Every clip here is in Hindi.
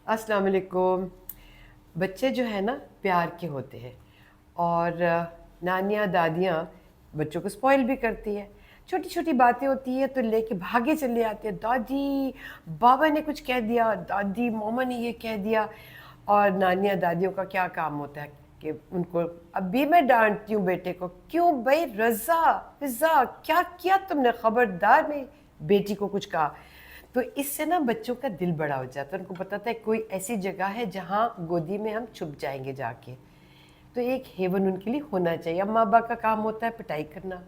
अस्सलाम वालेकुम। बच्चे जो है ना प्यार के होते हैं और नानियाँ दादियाँ बच्चों को स्पॉइल भी करती है। छोटी छोटी बातें होती है तो लेके भागे चले आते हैं, दादी बाबा ने कुछ कह दिया, दादी मामा ने ये कह दिया। और नानियाँ दादियों का क्या काम होता है कि उनको अभी मैं डांटती हूँ बेटे को, क्यों भाई रज़ा फिज़ा क्या किया तुमने, खबरदार मेरी बेटी को कुछ कहा। तो इससे ना बच्चों का दिल बड़ा हो जाता है, उनको पता है कोई ऐसी जगह है जहाँ गोदी में हम छुप जाएंगे जाके। तो एक हेवन उनके लिए होना चाहिए। अब माँ बाप का काम होता है पिटाई करना,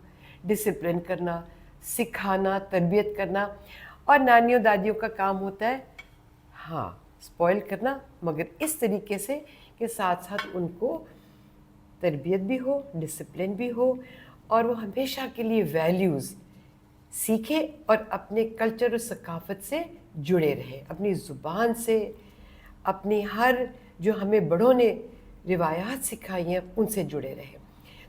डिसिप्लिन करना, सिखाना, तरबियत करना। और नानियों दादियों का काम होता है हाँ स्पॉइल करना, मगर इस तरीके से कि साथ साथ उनको तरबियत भी हो, डिसिप्लिन भी हो, और वो हमेशा के लिए वैल्यूज़ सीखे और अपने कल्चर और सकाफ़त से जुड़े रहे, अपनी ज़ुबान से, अपनी हर जो हमें बड़ों ने रिवायात सिखाई हैं उनसे जुड़े रहे।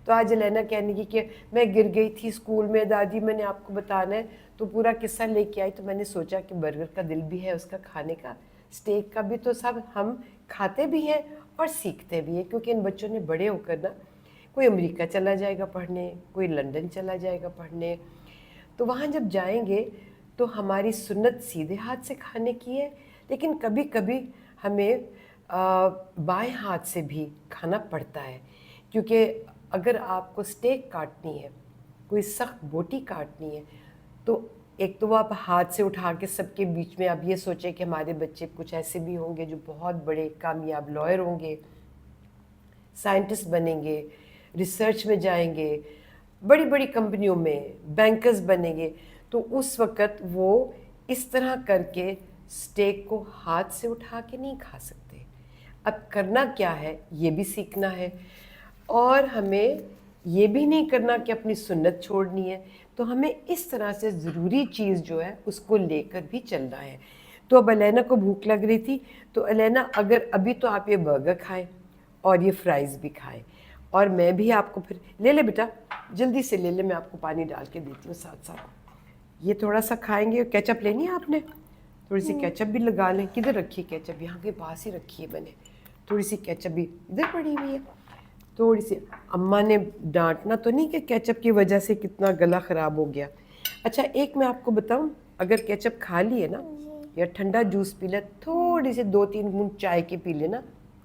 तो आज अलैना कहने की कि मैं गिर गई थी स्कूल में दादी, मैंने आपको बताना है, तो पूरा किस्सा लेके आई। तो मैंने सोचा कि बर्गर का दिल भी है उसका खाने का, स्टेक का भी, तो सब हम खाते भी हैं और सीखते भी हैं, क्योंकि इन बच्चों ने बड़े होकर ना कोई अमेरिका चला जाएगा पढ़ने, कोई लंदन चला जाएगा पढ़ने। तो वहाँ जब जाएंगे तो हमारी सुन्नत सीधे हाथ से खाने की है, लेकिन कभी कभी हमें बाएं हाथ से भी खाना पड़ता है, क्योंकि अगर आपको स्टेक काटनी है, कोई सख्त बोटी काटनी है, तो एक तो वो आप हाथ से उठा के सबके बीच में आप ये सोचें कि हमारे बच्चे कुछ ऐसे भी होंगे जो बहुत बड़े कामयाब लॉयर होंगे, साइंटिस्ट बनेंगे, रिसर्च में जाएंगे, बड़ी बड़ी कंपनियों में बैंकर्स बनेंगे, तो उस वक़्त वो इस तरह करके स्टेक को हाथ से उठा के नहीं खा सकते। अब करना क्या है ये भी सीखना है, और हमें ये भी नहीं करना कि अपनी सुन्नत छोड़नी है। तो हमें इस तरह से ज़रूरी चीज़ जो है उसको लेकर भी चलना है। तो अब अलैना को भूख लग रही थी, तो अलैना अगर अभी तो आप ये बर्गर खाएं और ये फ्राइज़ भी खाएं, और मैं भी आपको फिर ले ले बेटा, जल्दी से ले ले, मैं आपको पानी डाल के देती हूँ साथ साथ। ये थोड़ा सा खाएंगे। केचप लेनी है आपने? थोड़ी सी केचप भी लगा लें। किधर रखी है केचप? यहाँ के पास ही रखी है मैंने। थोड़ी सी केचप भी इधर पड़ी हुई है। थोड़ी सी अम्मा ने डांटना तो नहीं कि केचप की वजह से कितना गला ख़राब हो गया। अच्छा एक मैं आपको बताऊँ, अगर केचप खा लिए ना या ठंडा जूस पी ले, थोड़ी सी 2-3 बूंद चाय के पी लेना,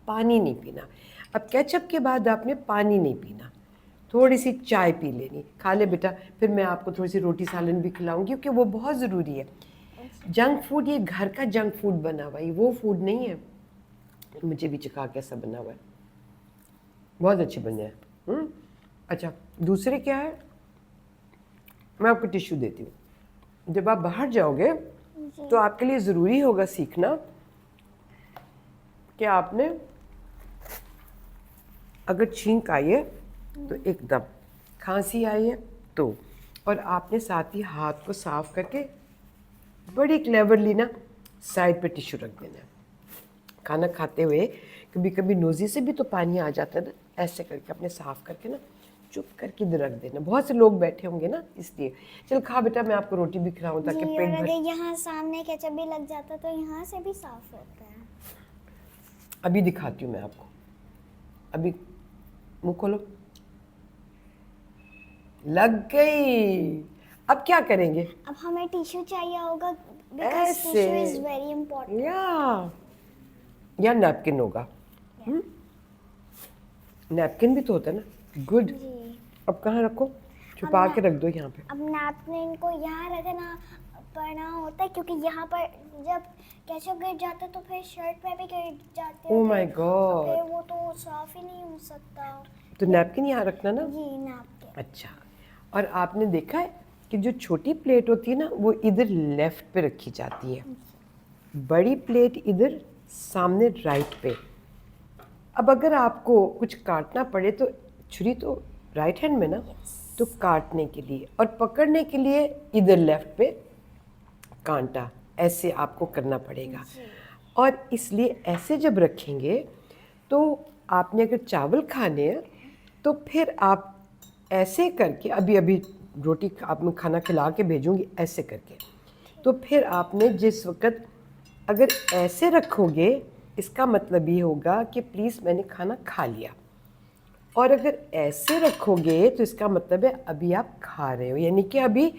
पानी नहीं पीना। अब केचप के बाद आपने पानी नहीं पीना, थोड़ी सी चाय पी लेनी। खा ले बेटा, फिर मैं आपको थोड़ी सी रोटी सालन भी खिलाऊंगी, क्योंकि वो बहुत ज़रूरी है। जंक फूड ये घर का जंक फूड बना हुआ है, वो फूड नहीं है। मुझे भी चखा कैसा बना हुआ है, बहुत अच्छे बने हैं। अच्छा दूसरे क्या है, मैं आपको टिश्यू देती हूँ। जब आप बाहर जाओगे तो आपके लिए ज़रूरी होगा सीखना कि आपने अगर छींक आई है तो एकदम, खांसी आई है तो, और आपने साथ ही हाथ को साफ करके बड़ी क्लेवरली ना साइड पे टिश्यू रख देना है। खाना खाते हुए कभी कभी नोज़ी से भी तो पानी आ जाता है ना, ऐसे करके अपने साफ करके ना चुप करके इधर रख देना। बहुत से लोग बैठे होंगे ना, इसलिए। चल खा बेटा, मैं आपको रोटी भी खिलाऊं ताकि पेट भर। अगर यहाँ सामने केचप भी लग जाता तो यहाँ से भी साफ होता है। अभी दिखाती हूँ मैं आपको, अभी मुंह खोलो, लग गई। अब क्या करेंगे? अब हमें टिश्यू चाहिए होगा, बिकॉज़ ऐसे टिश्यू इज वेरी इंपॉर्टेंट। या नैपकिन होगा। नैपकिन भी तो होता है ना। गुड। अब कहाँ रखो? छुपा के रख दो यहाँ पे। अब नैपकिन को यहाँ रखना पड़ना होता है, क्योंकि यहाँ पर जब केचप गिर जाता है तो फिर शर्ट पे भी गिर जाते हैं। ओह माय गॉड, फिर वो तो साफ ही नहीं हो सकता। तो नैपकिन यहाँ रखना ना। जी नैपकिन। अच्छा, और आपने देखा है कि जो छोटी प्लेट होती है ना वो इधर लेफ्ट पे रखी जाती है, बड़ी प्लेट इधर सामने राइट पे। अब अगर आपको कुछ काटना पड़े तो छुरी तो राइट हैंड में ना, तो काटने के लिए और पकड़ने के लिए इधर लेफ्ट पे कांटा, ऐसे आपको करना पड़ेगा। और इसलिए ऐसे जब रखेंगे तो आपने अगर चावल खाने हैं तो फिर आप ऐसे करके, अभी अभी रोटी आप मैं खाना खिला के भेजूंगी ऐसे करके, तो फिर आपने जिस वक़्त अगर ऐसे रखोगे इसका मतलब ये होगा कि प्लीज़ मैंने खाना खा लिया। और अगर ऐसे रखोगे तो इसका मतलब है अभी आप खा रहे हो, यानी कि अभी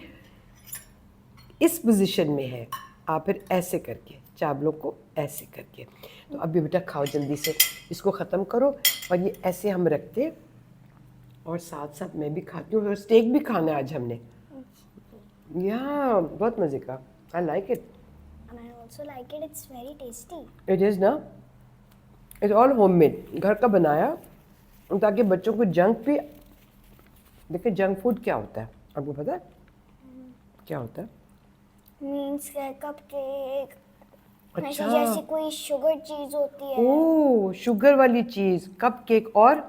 इस पोजीशन में है। आप फिर ऐसे करके चावलों को ऐसे करके, तो अभी बेटा खाओ जल्दी से, इसको ख़त्म करो। और ये ऐसे हम रखते हैं और साथ साथ मैं भी खाती हूँ, और स्टेक भी खाना है आज हमने। या बहुत मज़े का, I like it. And I also like it. It's very tasty. It is ना, इट्स ऑल होममेड, घर का बनाया, ताकि बच्चों को जंक भी। देखिए जंक फूड क्या होता है आपको पता है? क्या होता है? Means cupcake. अच्छा। ऐसे जैसी कोई शुगर चीज होती है. ओह, शुगर वाली चीज़, कप केक। और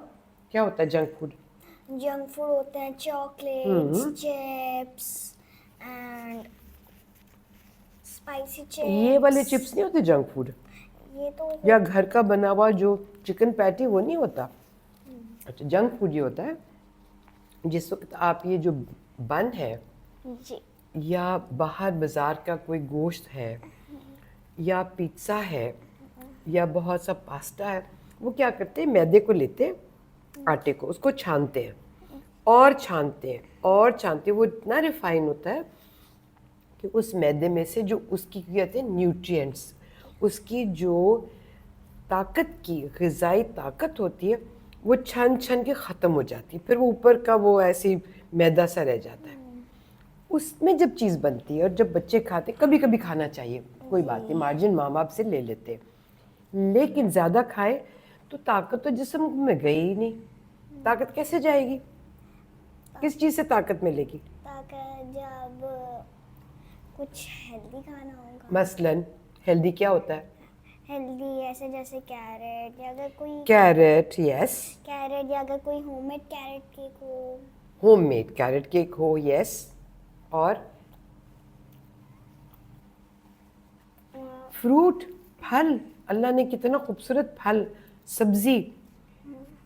क्या होता है जंक फूड? जंक फूड होते हैं chocolates, chips and spicy chips. ये वाले चिप्स नहीं होते जंक फूड? ये तो या घर का बना हुआ जो चिकन पैटी, वो नहीं होता? अच्छा, जंक फूड ये होता है जिस वक्त आप ये जो बन है जी. या बाहर बाज़ार का कोई गोश्त है या पिज़्ज़ा है या बहुत सा पास्ता है, वो क्या करते हैं, मैदे को लेते हैं, आटे को, उसको छानते हैं और छानते हैं और छानते हैं। वो इतना रिफाइन होता है कि उस मैदे में से जो उसकी कहते हैं न्यूट्रिएंट्स, उसकी जो ताकत की ग़िज़ाई ताकत होती है, वो छन छन के ख़त्म हो जाती है। फिर वो ऊपर का वो ऐसे ही मैदा सा रह जाता है। उसमें जब चीज़ बनती है और जब बच्चे खाते, कभी कभी खाना चाहिए, कोई बात नहीं, मार्जिन माँ बाप से ले लेते हैं, लेकिन ज़्यादा खाए तो ताकत तो जिस्म में गई ही नहीं। ताकत कैसे जाएगी? किस चीज़ से ताकत मिलेगी? ताकि जब कुछ हेल्दी खाना होगा. मसलन हेल्दी क्या होता है? हेल्दी ऐसे जैसे कैरेट, या अगर कोई कैरेट, यस। कैरेट, या अगर कोई होममेड कैरेट केक हो. होममेड कैरेट केक हो, यस। और फ्रूट, फल, अल्लाह ने कितना खूबसूरत फल, सब्जी,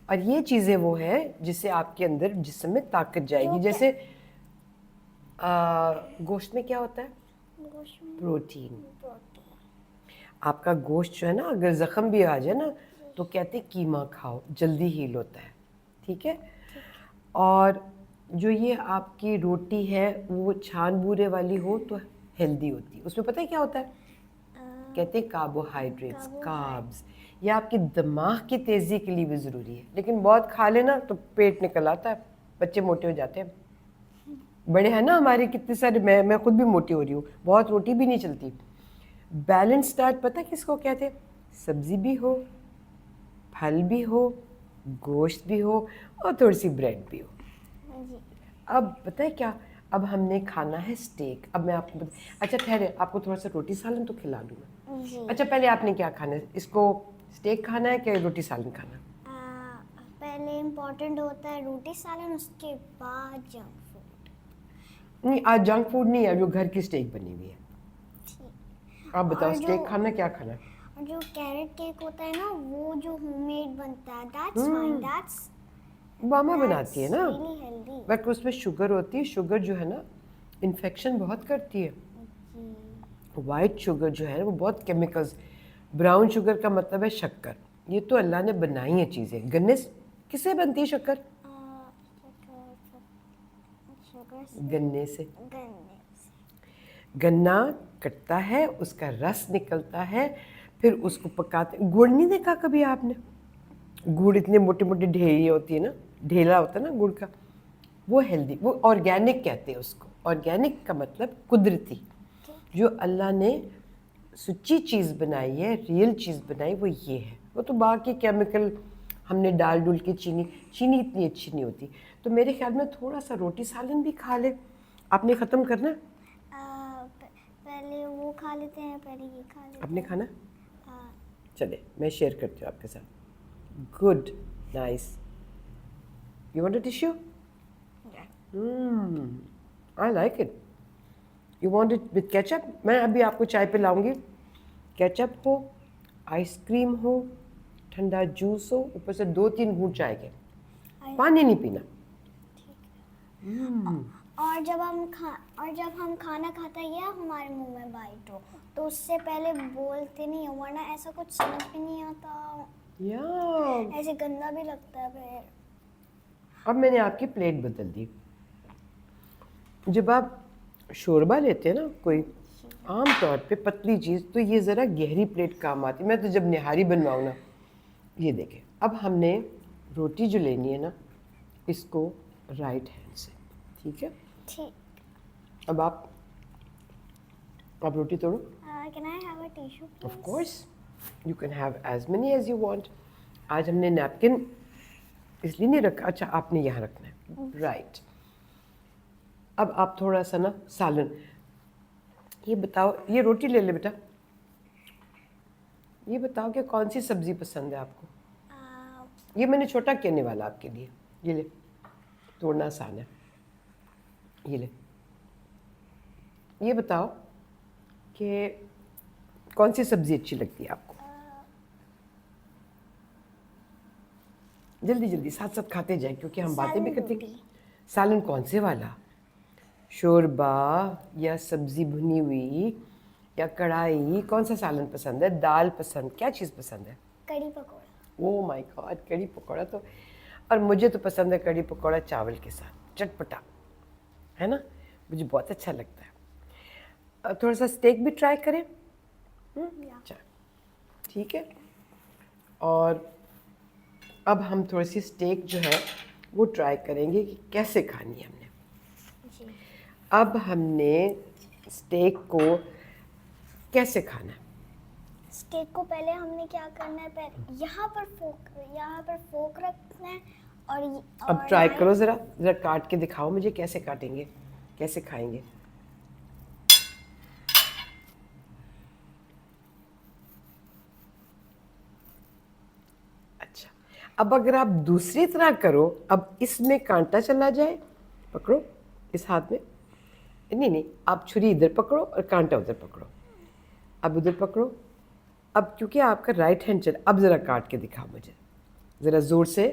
और ये चीज़ें वो हैं जिससे आपके अंदर जिस्म में ताकत जाएगी। जैसे गोश्त में क्या होता है? गोश्त में प्रोटीन। प्रोटीन. आपका गोश्त जो है ना, अगर ज़ख़म भी आ जाए ना तो कहते हैं कीमा खाओ, जल्दी हील होता है, ठीक है। और जो ये आपकी रोटी है वो छान बूरे वाली हो तो हेल्दी होती है। उसमें पता है क्या होता है? कहते हैं कार्बोहाइड्रेट्स, कार्ब्स। ये आपके दिमाग की तेज़ी के लिए भी ज़रूरी है, लेकिन बहुत खा लेना तो पेट निकल आता है, बच्चे मोटे हो जाते हैं। बड़े हैं ना हमारे कितने सारे, मैं खुद भी मोटी हो रही हूँ, बहुत रोटी भी नहीं चलती। बैलेंस डाइट पता है किसको कहते हैं? सब्ज़ी भी हो, फल भी हो, गोश्त भी हो और थोड़ी सी ब्रेड भी हो। जी. अब पता है क्या, अब हमने खाना है स्टेक। अब मैं आपको अच्छा ठहरे, आपको थोड़ा सा रोटी सालन तो खिला दूँ मैं। जी. अच्छा पहले आपने क्या खाना है? इसको स्टेक खाना है कि रोटी सालन खाना? पहले इम्पोर्टेंट होता है रोटी सालन, उसके बाद जंक फूड. नहीं, आज जंक फूड नहीं है, जो घर की स्टेक बनी हुई है। ठीक. आप बताओ और स्टेक खाना क्या खाना है? और जो कैरेट केक होता है ना, वो जो होममेड बनता है, दैट्स फाइन. दैट्स मामा बनाती है ना, रियली हेल्दी. बट उसमें शुगर होती है। शुगर जो है ना इन्फेक्शन बहुत करती है। वाइट शुगर जो है वो बहुत केमिकल्स, ब्राउन शुगर का मतलब है शक्कर। ये तो अल्लाह ने बनाई है चीज़ें। गन्ने किससे बनती है शक्कर? शुगर गन्ने से। गन्ने. गन्ना कटता है, उसका रस निकलता है, फिर उसको पकाते। गुड़ नहीं देखा कभी आपने? गुड़ इतने मोटे मोटे ढेरी होती है ना, ढेला होता है ना गुड़ का, वो हेल्दी, वो ऑर्गेनिक कहते हैं उसको। ऑर्गेनिक का मतलब कुदरती, जो अल्लाह ने सच्ची चीज़ बनाई है, रियल चीज़ बनाई, वो ये है। वो तो बाकी केमिकल हमने डाल डुल के, चीनी इतनी अच्छी नहीं होती। तो मेरे ख्याल में थोड़ा सा रोटी सालन भी खा ले। आपने ख़त्म करना है? पहले वो खा लेते हैं, पहले ये खा लेते आपने हैं. खाना? चले मैं शेयर करती हूँ आपके साथ। Good, nice. You want a tissue? I like it. You want it with ketchup? मैं अभी आपको चाय पे लाऊंगी। केचप हो, आइसक्रीम हो, ठंडा जूस हो, ऊपर से 2-3 घूंट चाय के, पानी नहीं पीना। और जब हम खाना खाते हैं या हमारे मुंह में बाइट हो तो उससे पहले बोलते नहीं हो, वरना ऐसा कुछ समझ में नहीं आता, या ऐसे गंदा भी लगता है फिर। अब मैंने आपकी प्लेट बदल दी। जब आप शोरबा लेते हैं ना कोई आम तौर पे पतली चीज़, तो ये ज़रा गहरी प्लेट काम आती है। मैं तो जब निहारी बनवाऊँ ना, ये देखें, अब हमने रोटी जो लेनी है ना, इसको राइट हैंड से, ठीक है। ठीक। अब आप रोटी तोड़ो। Can I have a tissue of please? Course you can have as many as you want. आज हमने नैपकिन इसलिए नहीं रखा, अच्छा आपने यहाँ रखना है, राइट। अब आप थोड़ा सा ना सालन, ये बताओ, ये रोटी ले ले बेटा, ये बताओ कि कौन सी सब्ज़ी पसंद है आपको। ये मैंने छोटा कहने वाला आपके लिए, ये ले, तोड़ना आसान है, ये ले। ये बताओ कि कौन सी सब्ज़ी अच्छी लगती है आपको। जल्दी जल्दी साथ साथ खाते जाए क्योंकि हम बातें भी करते हैं। सालन कौन से वाला, शोरबा या सब्ज़ी भुनी हुई या कढ़ाई, कौन सा सालन पसंद है, दाल पसंद, क्या चीज़ पसंद है। कड़ी पकौड़ा। ओह माय गॉड, कड़ी पकौड़ा तो, और मुझे तो पसंद है कड़ी पकौड़ा चावल के साथ, चटपटा, है ना, मुझे बहुत अच्छा लगता है। अब थोड़ा सा स्टेक भी ट्राई करें। अच्छा ठीक है। और अब हम थोड़ी सी स्टेक जो है वो ट्राई करेंगे कि कैसे खानी है हमने। जी। अब हमने स्टेक को कैसे खाना है। स्टेक को पहले हमने क्या करना है, पहले यहाँ पर फोक रखना है अब ट्राई करो, ज़रा ज़रा काट के दिखाओ मुझे कैसे काटेंगे, कैसे खाएंगे। अच्छा, अब अगर आप दूसरी तरह करो, अब इसमें कांटा चला जाए, पकड़ो इस हाथ में, नहीं नहीं, आप छुरी इधर पकड़ो और कांटा उधर पकड़ो, अब उधर पकड़ो। अब क्योंकि आपका राइट हैंड चल, अब ज़रा काट के दिखाओ मुझे, ज़रा ज़ोर से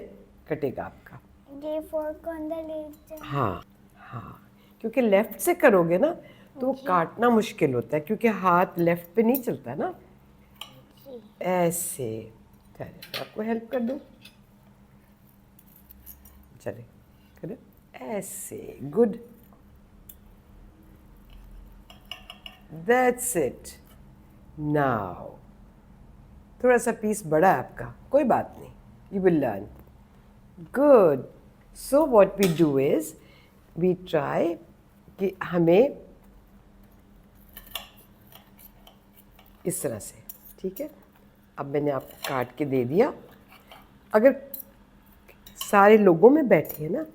कटेगा आपका। ये फोर्क को अंदर ले जाओ। हाँ हाँ, क्योंकि लेफ़्ट से करोगे ना तो वो काटना मुश्किल होता है, क्योंकि हाथ लेफ़्ट पे नहीं चलता ना। जी। ऐसे, चलिए आपको हेल्प कर दूँ, चलिए करो ऐसे, गुड, दैट्स इट। नाउ थोड़ा सा पीस बड़ा है आपका, कोई बात नहीं, you will learn, good. So what we do is we try कि हमें इस तरह से, ठीक है। अब मैंने आपको काट के दे दिया। अगर सारे लोगों में बैठे हैं ना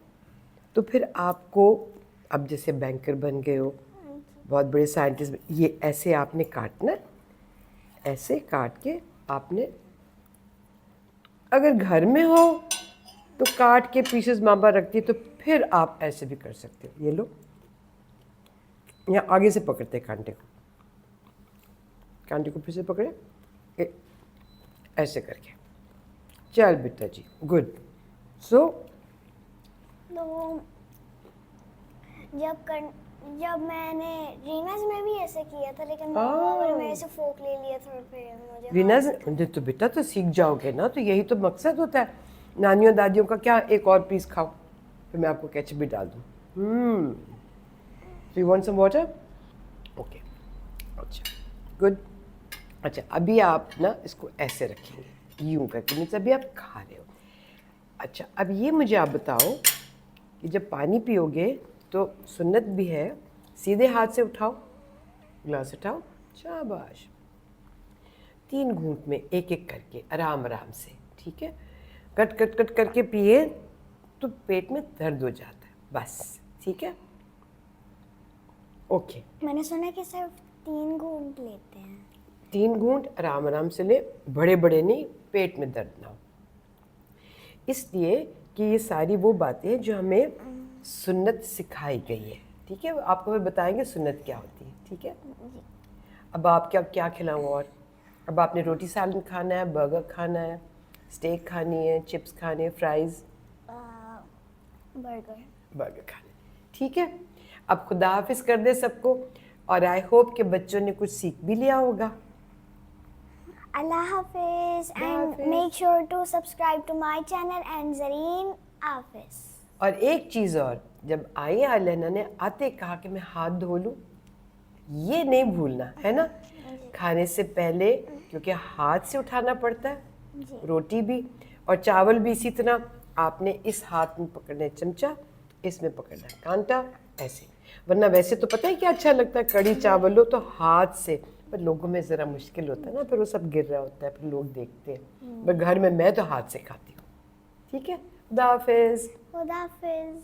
तो फिर आपको, अब जैसे बैंकर बन गए हो, बहुत बड़े साइंटिस्ट, ये ऐसे आपने काटना, ऐसे काट के आपने, अगर घर में हो तो काट के पीसेस मामा रखती है, तो फिर आप ऐसे भी कर सकते हो। ये लो, यहाँ आगे से पकड़ते हैं कांटे को, कांटे को फिर से पकड़े ऐसे करके, चल बेटा जी, गुड। सो तो जब मैंने रीनाज में भी ऐसे किया था, लेकिन मम्मा ने मेरे से फोक ले लिया था, फिर मुझे रीनाज, तो बेटा तो सीख जाओगे ना, तो यही तो मकसद होता है नानियों दादियों का, क्या एक और पीस खाओ, फिर मैं आपको केचप भी डाल दूँ। So you want some water, okay, अच्छा गुड। अच्छा अभी आप ना इसको ऐसे रखेंगे यूं करके, मीन्स अभी आप खा रहे हो। अच्छा अब ये मुझे आप बताओ कि जब पानी पियोगे तो सुन्नत भी है, सीधे हाथ से उठाओ, ग्लास उठाओ, शाबाश, 3 घूंट में एक एक करके आराम आराम से, ठीक है। कट कट कट करके पिए तो पेट में दर्द हो जाता है, बस, ठीक है, ओके। मैंने सुना कि सिर्फ 3 घूंट लेते हैं। 3 घूंट आराम आराम से ले, बड़े बड़े नहीं, पेट में दर्द ना हो, इसलिए कि ये सारी वो बातें हैं जो हमें सुन्नत सिखाई गई है, ठीक है। आपको भी बताएंगे सुन्नत क्या होती है, ठीक है। अब आप क्या क्या खिलाऊँ, और अब आपने रोटी सालन खाना है, बर्गर खाना है, स्टेक खानी है, चिप्स खाने, फ्राइज़, बर्गर। बर्गर खाने, ठीक है। अब खुदा हाफिज कर दे सबको, और आई होप कि बच्चों ने कुछ सीख भी लिया होगा। Allah Hafiz, and Hafiz. make sure to subscribe to my channel and Zareen Hafiz. और एक चीज़ और, जब आई आलिया ने आते कहा कि मैं हाथ धो लूँ, ये नहीं भूलना है ना खाने से पहले, क्योंकि हाथ से उठाना पड़ता है, रोटी भी और चावल भी इसी तरह। आपने इस हाथ में पकड़ना है चमचा, इसमें पकड़ना है कांटा, ऐसे। वरना वैसे तो पता है क्या अच्छा लगता है, कड़ी चावल लो तो हाथ से, पर लोगों में ज़रा मुश्किल होता है ना, फिर वो सब गिर रहा होता है, फिर लोग देखते हैं। पर घर में मैं तो हाथ से खाती हूँ। ठीक है, खुदा हाफिज़। खुदा हाफिज।